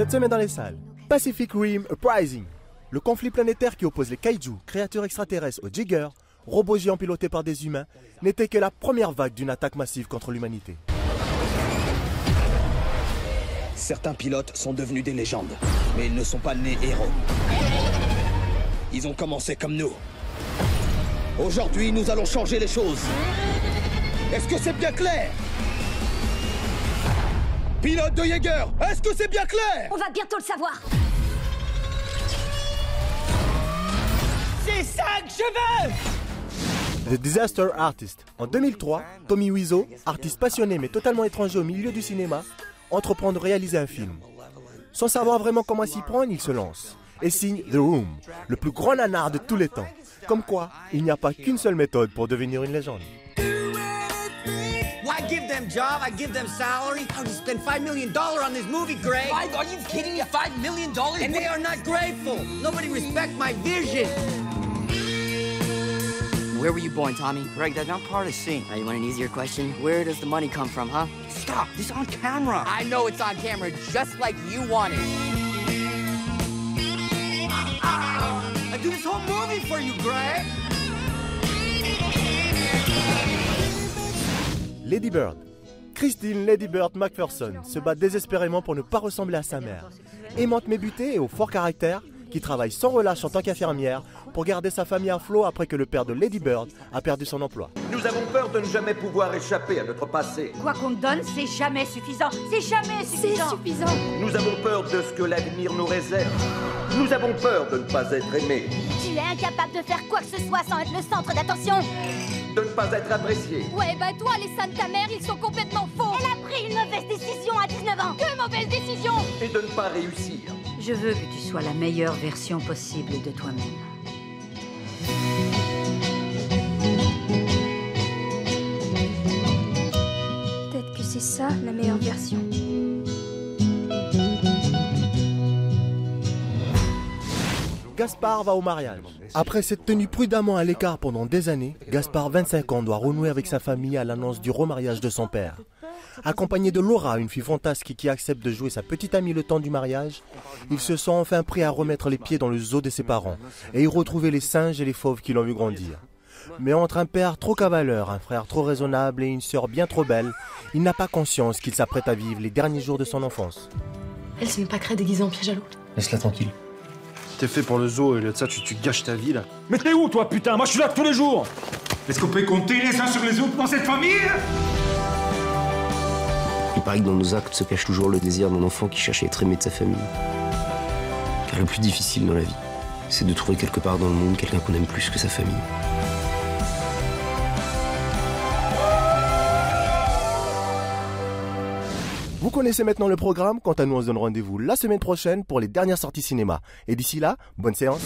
Cette semaine dans les salles, Pacific Rim Uprising. Le conflit planétaire qui oppose les kaiju, créatures extraterrestres, aux Jiggers, robots géants pilotés par des humains, n'était que la première vague d'une attaque massive contre l'humanité. Certains pilotes sont devenus des légendes, mais ils ne sont pas nés héros. Ils ont commencé comme nous. Aujourd'hui, nous allons changer les choses. Est-ce que c'est bien clair? Pilote de Jaeger, est-ce que c'est bien clair? On va bientôt le savoir. C'est ça que je veux! The Disaster Artist. En 2003, Tommy Wiseau, artiste passionné mais totalement étranger au milieu du cinéma, entreprend de réaliser un film. Sans savoir vraiment comment s'y prendre, il se lance et signe The Room, le plus grand nanar de tous les temps. Comme quoi, il n'y a pas qu'une seule méthode pour devenir une légende. I give them job, I give them salary. I would spend $5 million on this movie, Greg. Are you kidding me? $5 million? And they are not grateful. Nobody respects my vision. Where were you born, Tommy? Greg, that's not part of the scene. Now, you want an easier question? Where does the money come from, huh? Stop, this is on camera. I know it's on camera, just like you want it. I do this whole movie for you, Greg. Lady Bird. Christine Lady Bird McPherson se bat désespérément pour ne pas ressembler à sa mère. Aimante mais butée et au fort caractère, qui travaille sans relâche en tant qu'infirmière pour garder sa famille à flot après que le père de Lady Bird a perdu son emploi. Nous avons peur de ne jamais pouvoir échapper à notre passé. Quoi qu'on te donne, c'est jamais suffisant. C'est jamais suffisant. C'est suffisant. Nous avons peur de ce que l'avenir nous réserve. Nous avons peur de ne pas être aimés, Tu es incapable de faire quoi que ce soit sans être le centre d'attention. de ne pas être appréciés. Ouais, bah toi, les seins de ta mère, ils sont complètement faux. Elle a pris une mauvaise décision à 19 ans. Que mauvaise décision! Et de ne pas réussir. Je veux que tu sois la meilleure version possible de toi-même. Peut-être que c'est ça, la meilleure version. Gaspard va au mariage. Après s'être tenu prudemment à l'écart pendant des années, Gaspard, 25 ans, doit renouer avec sa famille à l'annonce du remariage de son père. Accompagné de Laura, une fille fantasque qui accepte de jouer sa petite amie le temps du mariage, il se sent enfin prêt à remettre les pieds dans le zoo de ses parents et y retrouver les singes et les fauves qui l'ont vu grandir. Mais entre un père trop cavaleur, un frère trop raisonnable et une sœur bien trop belle, il n'a pas conscience qu'il s'apprête à vivre les derniers jours de son enfance. Elle s'est même pas créée déguisée en piège à loup. Laisse-la tranquille. T'es fait pour le zoo et au lieu de ça, tu gâches ta vie là. Mais t'es où toi putain? Moi je suis là tous les jours. Est-ce qu'on peut compter les uns sur les autres dans cette famille? Il paraît que dans nos actes se cache toujours le désir d'un enfant qui cherche à être aimé de sa famille. Car le plus difficile dans la vie, c'est de trouver quelque part dans le monde quelqu'un qu'on aime plus que sa famille. Vous connaissez maintenant le programme, quant à nous on se donne rendez-vous la semaine prochaine pour les dernières sorties cinéma. Et d'ici là, bonne séance.